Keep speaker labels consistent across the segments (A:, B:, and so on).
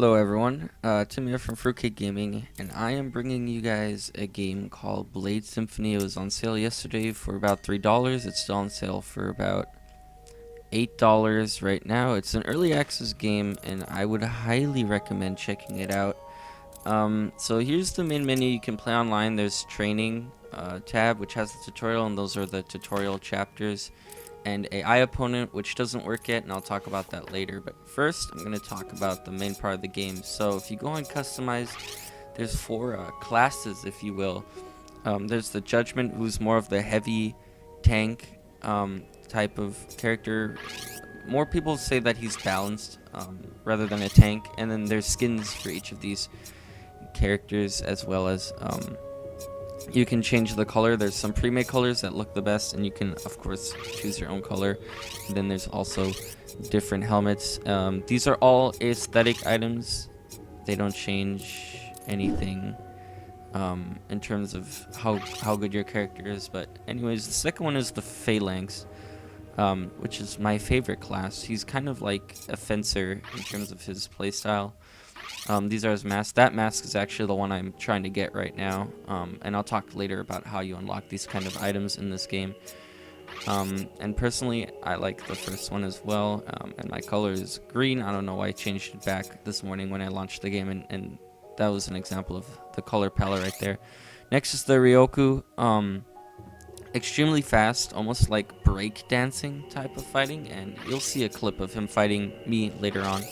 A: Hello everyone, Tim here from Fruitcake Gaming, and I am bringing you guys a game called Blade Symphony. It was on sale yesterday for about $3. It's still on sale for about $8 right now. It's an early access game, and I would highly recommend checking it out. So here's the main menu. You can play online. There's training tab, which has the tutorial, and those are the tutorial chapters. And AI opponent, which doesn't work yet, and I'll talk about that later. But first, I'm going to talk about the main part of the game. So if you go on customize, there's four classes, if you will. There's the Judgment, who's more of the heavy tank type of character. More people say that he's balanced rather than a tank. And then there's skins for each of these characters, as well as you can change the color. There's some pre-made colors that look the best, and you can of course choose your own color. And then there's also different helmets. These are all aesthetic items. They don't change anything in terms of how good your character is. But anyways, the second one is the Phalanx, which is my favorite class. He's kind of like a fencer in terms of his playstyle. These are his masks. That mask is actually the one I'm trying to get right now, and I'll talk later about how you unlock these kind of items in this game. And personally, I like the first one as well, and my color is green. I don't know why I changed it back this morning when I launched the game, and that was an example of the color palette right there. Next is the Ryoku. Extremely fast, almost like break dancing type of fighting, and you'll see a clip of him fighting me later on.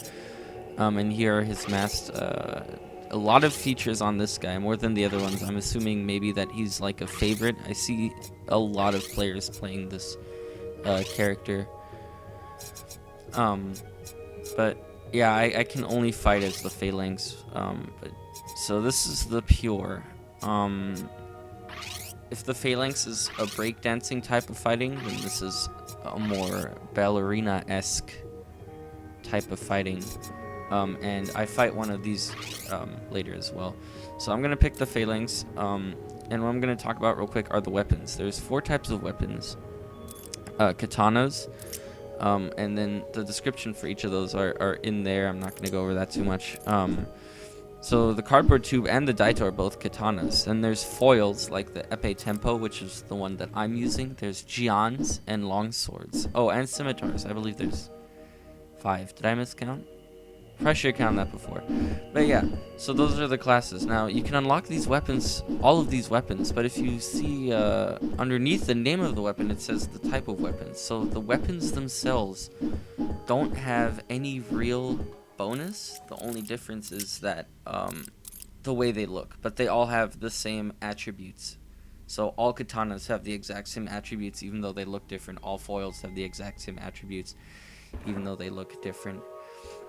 A: And here are his masks. A lot of features on this guy, more than the other ones. I'm assuming maybe that he's like a favorite. I see a lot of players playing this character. But yeah, I can only fight as the Phalanx. So this is the pure. If the Phalanx is a breakdancing type of fighting, then this is a more ballerina-esque type of fighting. And I fight one of these later as well. So I'm going to pick the Phalanx, and what I'm going to talk about real quick are the weapons. There's 4 types of weapons. Katanas, and then the description for each of those are in there. I'm not going to go over that too much. So the cardboard tube and the daito are both katanas. And there's foils like the epee tempo, which is the one that I'm using. There's jians and long swords. Oh, and scimitars. I believe there's 5. Did I miscount? Probably should have counted that before. But yeah, so those are the classes. Now, you can unlock these weapons, all of these weapons, but if you see underneath the name of the weapon, it says the type of weapon. So the weapons themselves don't have any real bonus. The only difference is that the way they look, but they all have the same attributes. So all katanas have the exact same attributes, even though they look different. All foils have the exact same attributes, even though they look different.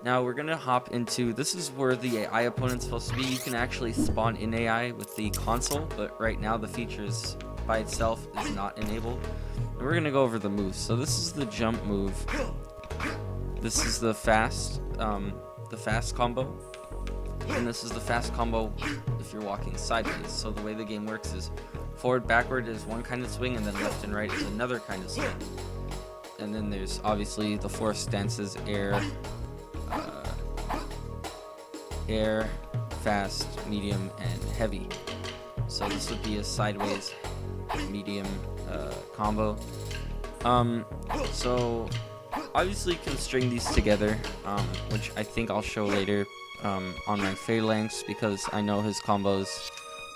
A: Now we're gonna hop into, this is where the AI opponent's supposed to be. You can actually spawn in AI with the console, but right now the features by itself is not enabled. And we're gonna go over the moves. So this is the jump move. This is the fast combo, and this is the fast combo if you're walking sideways. So the way the game works is forward, backward is one kind of swing, and then left and right is another kind of swing. And then there's obviously the 4 stances: air, fast, medium, and heavy. So this would be a sideways medium combo. So obviously you can string these together, which I think I'll show later on my Phalanx, because I know his combos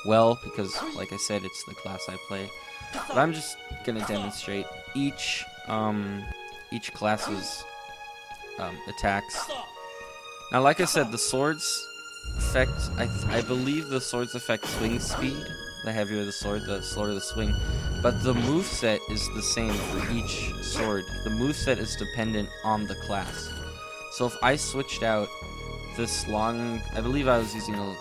A: well, because like I said, it's the class I play. But I'm just gonna demonstrate each class's attacks. Now, like I said, the swords affect, I believe the swords affect swing speed. The heavier the sword, the slower the swing. But the moveset is the same for each sword. The moveset is dependent on the class. So if I switched out this long, I believe I was using a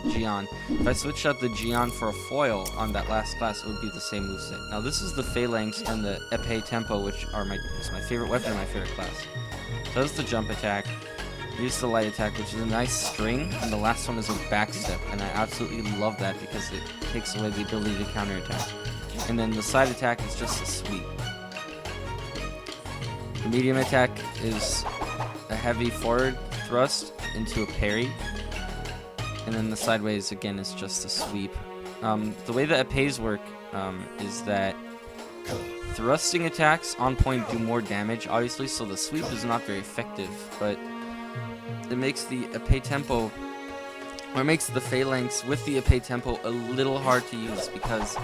A: Jian. If I switched out the Jian for a foil on that last class, it would be the same moveset. Now this is the Phalanx and the epee tempo, which are my favorite weapon in my favorite class. So that's the jump attack. Here's the light attack, which is a nice string, and the last one is a backstep, and I absolutely love that because it takes away the ability to counterattack. And then the side attack is just a sweep. The medium attack is a heavy forward thrust, into a parry. And then the sideways, again, is just a sweep. The way that epées work is that thrusting attacks on point do more damage, obviously, so the sweep is not very effective, but it makes the epée tempo, or makes the phalanx with the epée tempo a little hard to use, because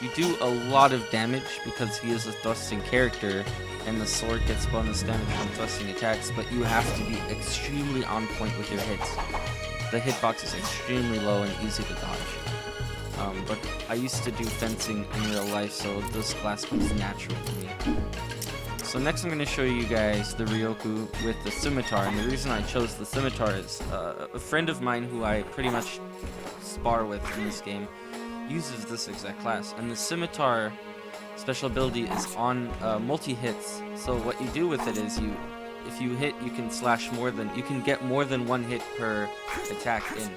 A: you do a lot of damage because he is a thrusting character, and the sword gets bonus damage from thrusting attacks, but you have to be extremely on point with your hits. The hitbox is extremely low and easy to dodge. But I used to do fencing in real life, so this class comes natural to me. So next I'm going to show you guys the Ryoku with the scimitar, and the reason I chose the scimitar is a friend of mine who I pretty much spar with in this game uses this exact class, and the scimitar special ability is on multi-hits. So what you do with it is if you hit, you can you can get more than one hit per attack in.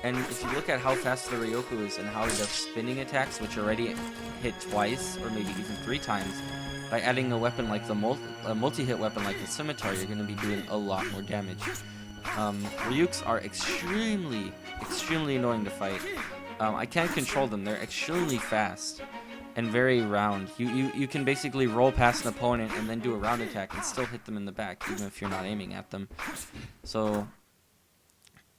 A: And if you look at how fast the Ryoku is and how he does spinning attacks, which already hit twice or maybe even 3 times, by adding a weapon like the multi-hit weapon like the scimitar, you're going to be doing a lot more damage. Ryuks are extremely annoying to fight. I can't control them. They're extremely fast and very round. You can basically roll past an opponent and then do a round attack and still hit them in the back, even if you're not aiming at them. So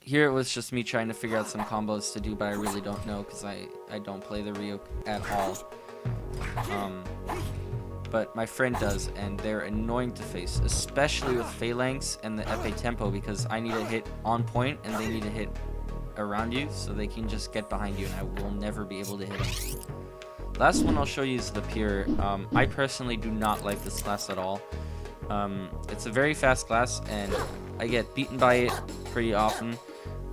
A: here it was just me trying to figure out some combos to do, but I really don't know because I don't play the Ryuk at all. But my friend does, and they're annoying to face, especially with phalanx and the epée tempo, because I need to hit on point and they need to hit around you, so they can just get behind you and I will never be able to hit them. Last one I'll show you is the Pure. I personally do not like this class at all. It's a very fast class and I get beaten by it pretty often.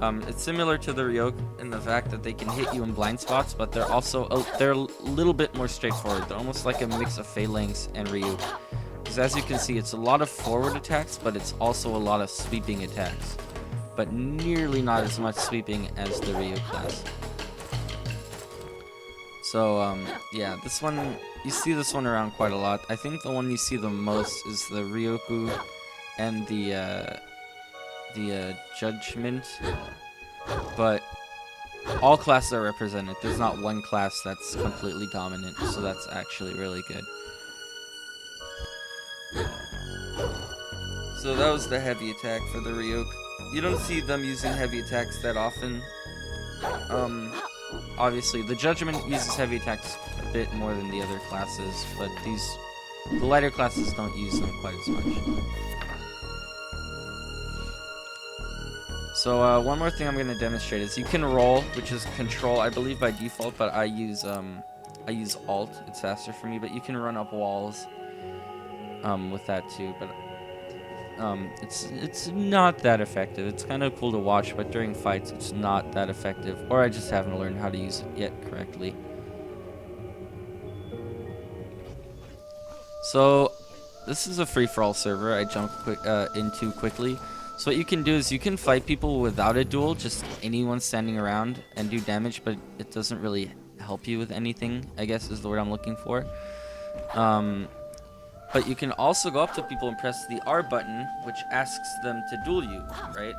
A: It's similar to the Ryuk in the fact that they can hit you in blind spots, but they're also they're a little bit more straightforward. They're almost like a mix of phalanx and Ryuk. Because as you can see, it's a lot of forward attacks, but it's also a lot of sweeping attacks. But nearly not as much sweeping as the Ryuk class. So, yeah, this one, you see this one around quite a lot. I think the one you see the most is the Ryoku and the Judgment. But all classes are represented. There's not one class that's completely dominant, so that's actually really good. So that was the heavy attack for the Ryuk. You don't see them using heavy attacks that often. Obviously, the Judgment uses heavy attacks a bit more than the other classes, but the lighter classes don't use them quite as much. So one more thing I'm going to demonstrate is you can roll, which is control, I believe by default, but I use alt. It's faster for me, but you can run up walls with that too. But it's not that effective. It's kind of cool to watch, but during fights, it's not that effective, or I just haven't learned how to use it yet correctly. So this is a free-for-all server. I jumped into quickly. So what you can do is you can fight people without a duel, just anyone standing around and do damage, but it doesn't really help you with anything, I guess is the word I'm looking for. But you can also go up to people and press the R button, which asks them to duel you, right?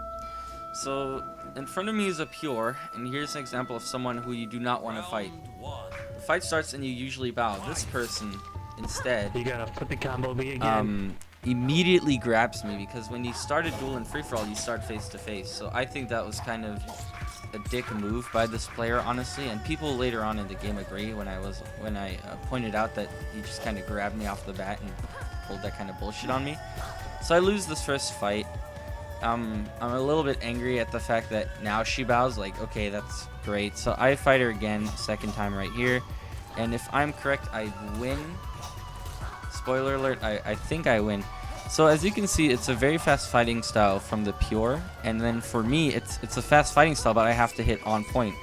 A: So in front of me is a Pure, and here's an example of someone who you do not want to fight. The fight starts and you usually bow. This person, instead,
B: you gotta put the combo me again.
A: Immediately grabs me, because when you start a duel in free-for-all, you start face-to-face. So I think that was kind of a dick move by this player, honestly, and people later on in the game agree when I pointed out that he just kind of grabbed me off the bat and pulled that kind of bullshit on me. So I lose this first fight. I'm a little bit angry at the fact that now she bows, like, okay, that's great. So I fight her again, second time right here, and if I'm correct, I win. Spoiler alert, I think I win. So as you can see, it's a very fast fighting style from the Pure, and then for me, it's a fast fighting style, but I have to hit on point.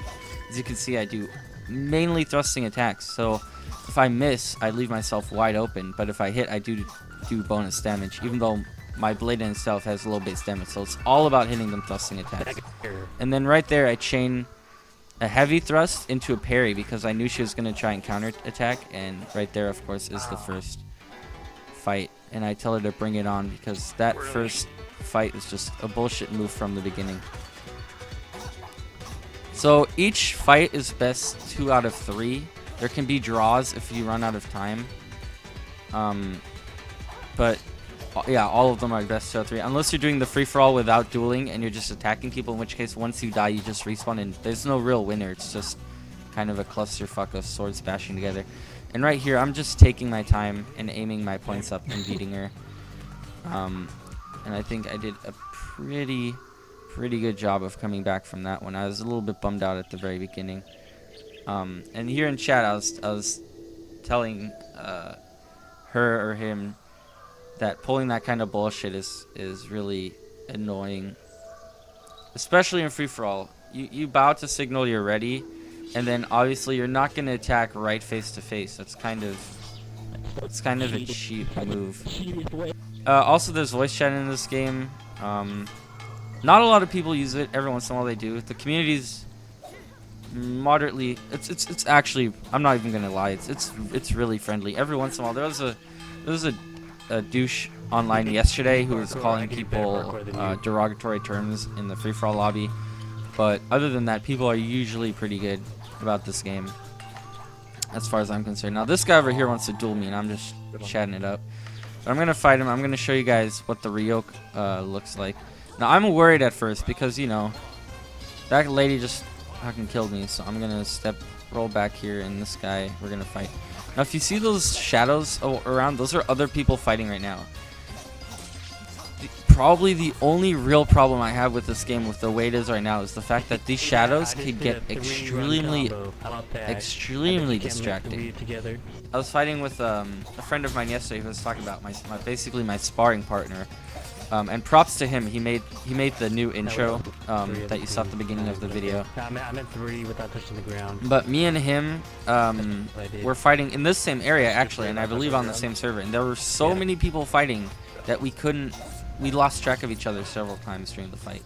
A: As you can see, I do mainly thrusting attacks, so if I miss, I leave myself wide open, but if I hit, I do bonus damage, even though my blade in itself has low base damage, so it's all about hitting them thrusting attacks. And then right there, I chain a heavy thrust into a parry, because I knew she was going to try and counter attack, and right there, of course, is the first fight, and I tell her to bring it on, because that first fight is just a bullshit move from the beginning. So each fight is best 2 out of 3. There can be draws if you run out of time. But yeah, all of them are best 2 out of 3. Unless you're doing the free-for-all without dueling and you're just attacking people, in which case once you die you just respawn and there's no real winner. It's just kind of a clusterfuck of swords bashing together. And right here I'm just taking my time and aiming my points up and beating her. And I think I did a pretty good job of coming back from that one. I was a little bit bummed out at the very beginning. And here in chat I was telling her or him that pulling that kind of bullshit is really annoying, especially in free-for-all. You bow to signal you're ready, and then obviously you're not going to attack right face to face. That's kind of a cheap move. Also, there's voice chat in this game. Not a lot of people use it. Every once in a while they do. The community's moderately. It's actually. I'm not even gonna lie. It's really friendly. Every once in a while there was a douche online yesterday who was calling people derogatory terms in the free-for-all lobby. But other than that, people are usually pretty good about this game, as far as I'm concerned. Now this guy over here wants to duel me, and I'm just chatting it up. But I'm gonna fight him. I'm gonna show you guys what the Ryuk looks like. Now I'm worried at first because, you know, that lady just fucking killed me. So I'm gonna roll back here, and this guy we're gonna fight. Now if you see those shadows around, those are other people fighting right now. Probably the only real problem I have with this game, with the way it is right now, is the fact that these shadows could get extremely distracting. I was fighting with a friend of mine yesterday who was talking about basically my sparring partner, and props to him. He made the new intro that you saw at the beginning of the video.
B: I meant 3 without touching the ground.
A: But me and him were fighting in this same area actually, and I believe on the same server. And there were so many people fighting that we lost track of each other several times during the fight.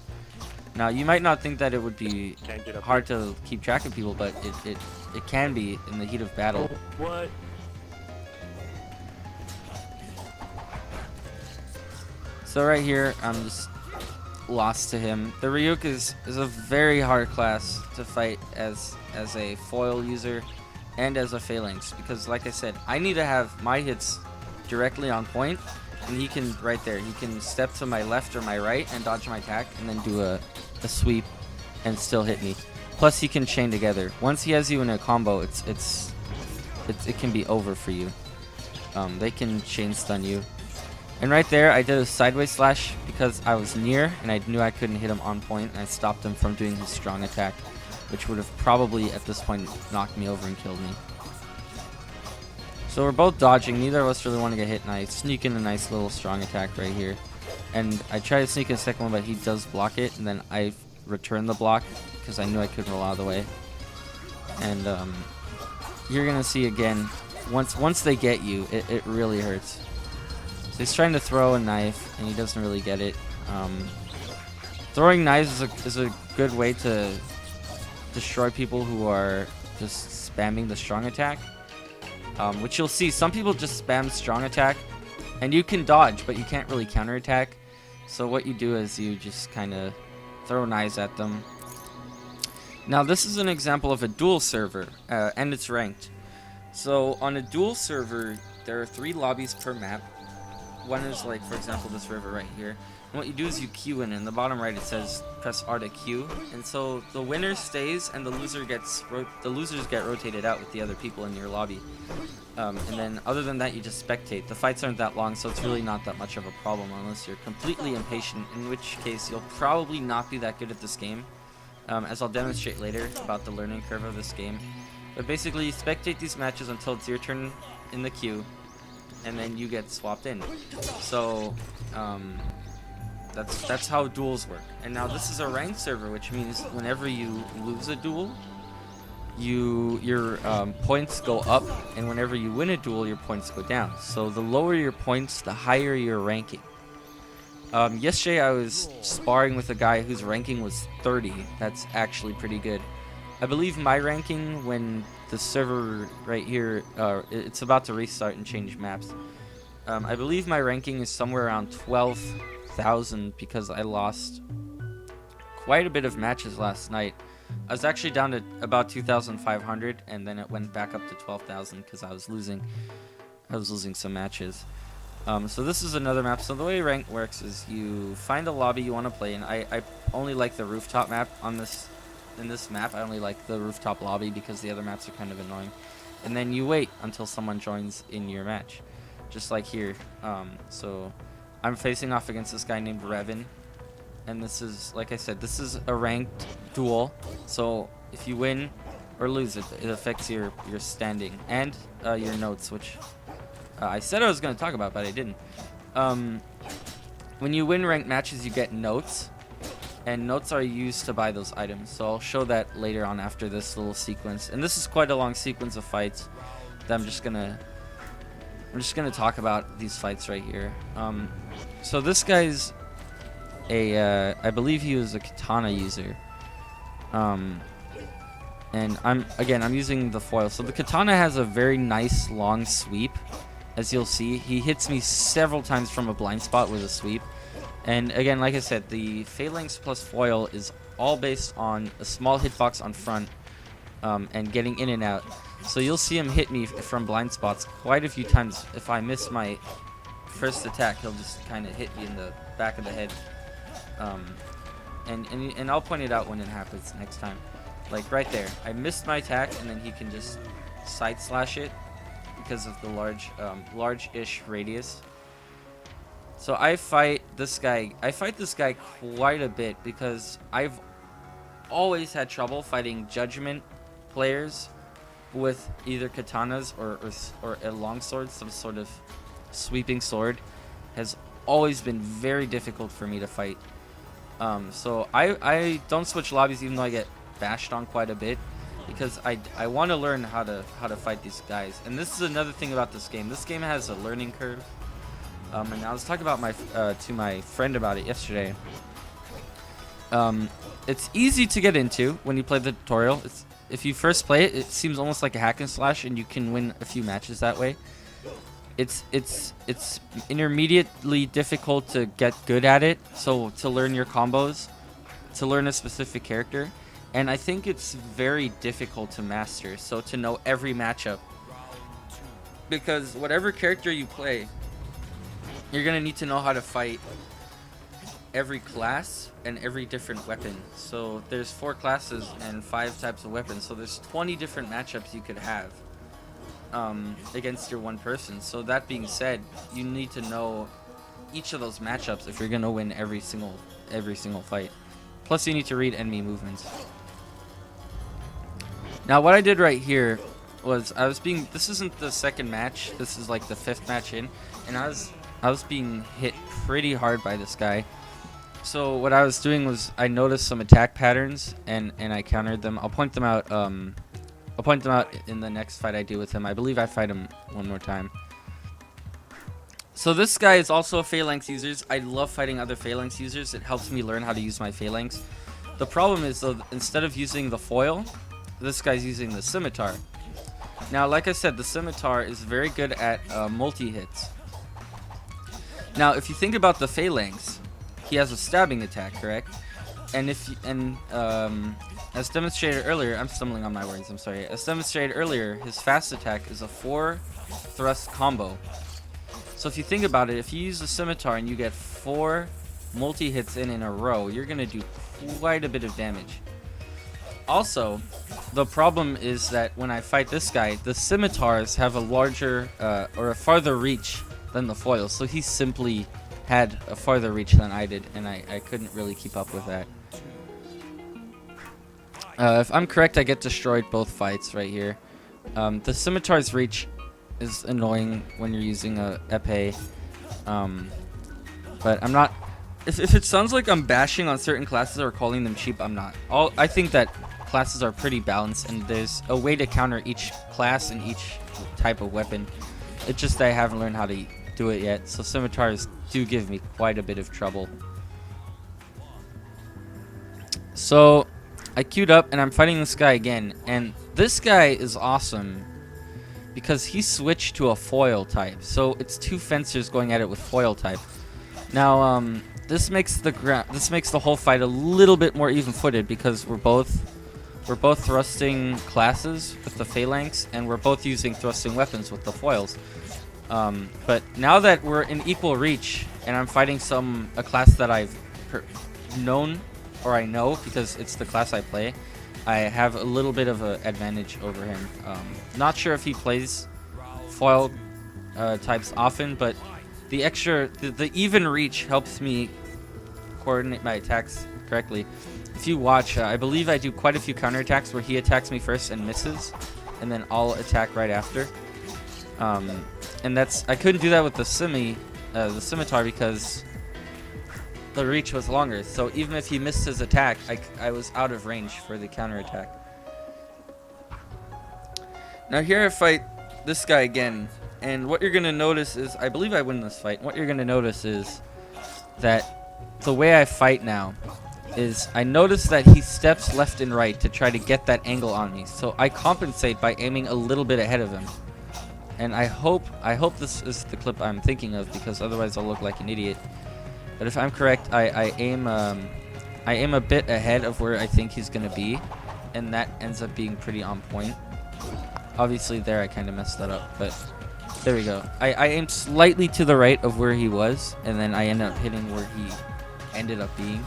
A: Now you might not think that it would be hard to keep track of people, but it can be in the heat of battle.
B: What?
A: So right here, I'm just lost to him. The Ryuk is a very hard class to fight as a foil user and as a phalanx, because like I said, I need to have my hits directly on point, and he can right there. He can step to my left or my right and dodge my attack, and then do a sweep and still hit me. Plus he can chain together. Once he has you in a combo, it can be over for you. They can chain stun you. And right there, I did a sideways slash because I was near and I knew I couldn't hit him on point, and I stopped him from doing his strong attack, which would have probably at this point knocked me over and killed me. So we're both dodging. Neither of us really want to get hit, and I sneak in a nice little strong attack right here. And I try to sneak in a second one, but he does block it, and then I return the block because I knew I couldn't roll out of the way. And you're going to see again, once they get you, it really hurts. So he's trying to throw a knife, and he doesn't really get it. Throwing knives is a good way to destroy people who are just spamming the strong attack. Which you'll see, some people just spam strong attack, and you can dodge, but you can't really counterattack. So what you do is you just kind of throw knives at them. Now this is an example of a duel server, and it's ranked. So on a duel server, there are 3 lobbies per map. One is like, for example, this river right here. And what you do is you queue in the bottom right it says press R to queue, and so the winner stays and the losers get rotated out with the other people in your lobby. And then other than that, you just spectate. The fights aren't that long, so it's really not that much of a problem unless you're completely impatient, in which case you'll probably not be that good at this game, as I'll demonstrate later about the learning curve of this game. But basically, you spectate these matches until it's your turn in the queue, and then you get swapped in. So that's how duels work. And now this is a ranked server, which means whenever you lose a duel, your points go up, and whenever you win a duel, your points go down. So the lower your points, the higher your ranking. Yesterday I was sparring with a guy whose ranking was 30. That's actually pretty good. I believe my ranking, when the server right here, it's about to restart and change maps. I believe my ranking is somewhere around 12 12,000 because I lost quite a bit of matches last night. I was actually down to about 2,500, and then it went back up to 12,000 because I was losing some matches. So this is another map. So the way rank works is you find a lobby you want to play in. I only like the rooftop map in this map. I only like the rooftop lobby because the other maps are kind of annoying. And then you wait until someone joins in your match, just like here. So I'm facing off against this guy named Revan, and this is, like I said, this is a ranked duel. So if you win or lose, it affects your standing and your notes, which I said I was going to talk about, but I didn't. When you win ranked matches, you get notes, and notes are used to buy those items. So I'll show that later on after this little sequence. And this is quite a long sequence of fights that I'm just gonna talk about these fights right here. So this guy's I believe he was a katana user. And I'm using the foil. So the katana has a very nice long sweep. As you'll see, he hits me several times from a blind spot with a sweep. And again, like I said, the phalanx plus foil is all based on a small hitbox on front and getting in and out. So you'll see him hit me from blind spots quite a few times. If I miss my first attack, he'll just kind of hit me in the back of the head. And I'll point it out when it happens next time. Like right there, I missed my attack, and then he can just side slash it because of the large-ish radius. So I fight this guy quite a bit because I've always had trouble fighting judgment players with either katanas or a longsword. Some sort of sweeping sword has always been very difficult for me to fight. So I don't switch lobbies even though I get bashed on quite a bit, because I want to learn how to fight these guys. And this is another thing about this game. This game has a learning curve. And I was talking about to my friend about it yesterday. It's easy to get into when you play the tutorial. If you first play it, it seems almost like a hack and slash, and you can win a few matches that way. It's intermediately difficult to get good at it. So to learn your combos, to learn a specific character, and I think it's very difficult to master. So to know every matchup, because whatever character you play, you're gonna need to know how to fight every class and every different weapon. So there's 4 classes and 5 types of weapons. So there's 20 different matchups you could have against your one person. So that being said, you need to know each of those matchups if you're gonna win every single fight. Plus, you need to read enemy movements. Now, what I did right here was this isn't the second match. This is like the 5th match in, and I was being hit pretty hard by this guy. So what I was doing was I noticed some attack patterns and I countered them. I'll point them out in the next fight I do with him. I believe I fight him one more time. So this guy is also a phalanx user. I love fighting other phalanx users. It helps me learn how to use my phalanx. The problem is, though, instead of using the foil, this guy's using the scimitar. Now, like I said, the scimitar is very good at multi-hits. Now, if you think about the phalanx, he has a stabbing attack, correct? And as demonstrated earlier, I'm stumbling on my words, I'm sorry. As demonstrated earlier, his fast attack is a 4 thrust combo. So if you think about it, if you use the scimitar and you get 4 multi-hits in a row, you're going to do quite a bit of damage. Also, the problem is that when I fight this guy, the scimitars have a larger or a farther reach than the foils. So he simply had a farther reach than I did, and I couldn't really keep up with that. If I'm correct, I get destroyed both fights right here. The scimitar's reach is annoying when you're using a epee. But I'm not... If it sounds like I'm bashing on certain classes or calling them cheap, I'm not. I think that classes are pretty balanced, and there's a way to counter each class and each type of weapon. It's just that I haven't learned how to do it yet, so scimitars do give me quite a bit of trouble. So I queued up and I'm fighting this guy again, and this guy is awesome because he switched to a foil type. So it's 2 fencers going at it with foil type. Now this makes the whole fight a little bit more even-footed because we're both thrusting classes with the phalanx, and we're both using thrusting weapons with the foils. But now that we're in equal reach, and I'm fighting a class that I've known, or I know because it's the class I play, I have a little bit of an advantage over him. Not sure if he plays foil types often, but the even reach helps me coordinate my attacks correctly. If you watch, I believe I do quite a few counterattacks where he attacks me first and misses, and then I'll attack right after. And I couldn't do that with the scimitar because the reach was longer. So even if he missed his attack, I was out of range for the counterattack. Now here I fight this guy again, and what you're gonna notice is, I believe I win this fight. What you're gonna notice is that the way I fight now is I notice that he steps left and right to try to get that angle on me. So I compensate by aiming a little bit ahead of him. And I hope this is the clip I'm thinking of, because otherwise I'll look like an idiot. But if I'm correct, I aim a bit ahead of where I think he's gonna be, and that ends up being pretty on point. Obviously there I kind of messed that up, but there we go. I aimed slightly to the right of where he was, and then I ended up hitting where he ended up being.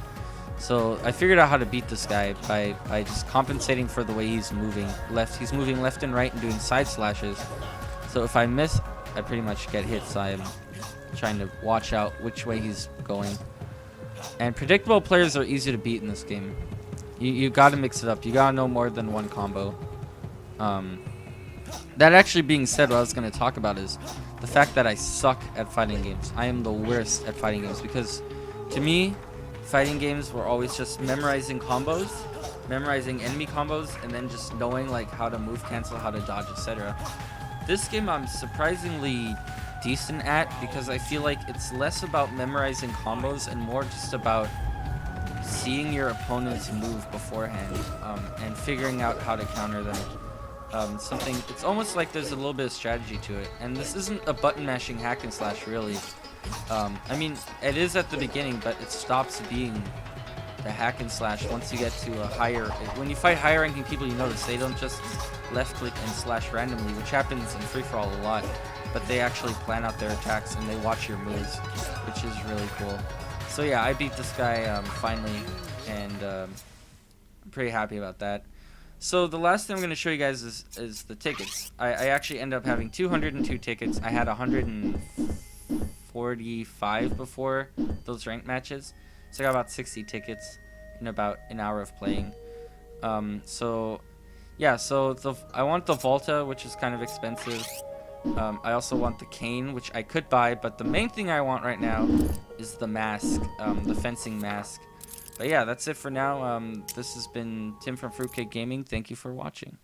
A: So I figured out how to beat this guy by just compensating for the way he's moving left. He's moving left and right and doing side slashes. So if I miss, I pretty much get hit. So I'm trying to watch out which way he's going. And predictable players are easy to beat in this game. You got to mix it up. You got to know more than one combo. That actually being said, what I was going to talk about is the fact that I suck at fighting games. I am the worst at fighting games because, to me, fighting games were always just memorizing combos, memorizing enemy combos, and then just knowing like how to move cancel, how to dodge, etc. This game I'm surprisingly decent at because I feel like it's less about memorizing combos and more just about seeing your opponent's move beforehand and figuring out how to counter them. It's almost like there's a little bit of strategy to it, and this isn't a button mashing hack and slash really. I mean, it is at the beginning, but it stops being the hack and slash once you get to a higher. When you fight higher ranking people, you notice they don't just left click and slash randomly, which happens in free for all a lot, but they actually plan out their attacks and they watch your moves, which is really cool. So yeah, I beat this guy finally, and I'm pretty happy about that. So the last thing I'm going to show you guys is the tickets. I actually ended up having 202 tickets. I had 145 before those ranked matches. So I got about 60 tickets in about an hour of playing. So yeah, I want the Volta, which is kind of expensive. I also want the cane, which I could buy, but the main thing I want right now is the mask, the fencing mask. But yeah, that's it for now. This has been Tim from Fruitcake Gaming. Thank you for watching.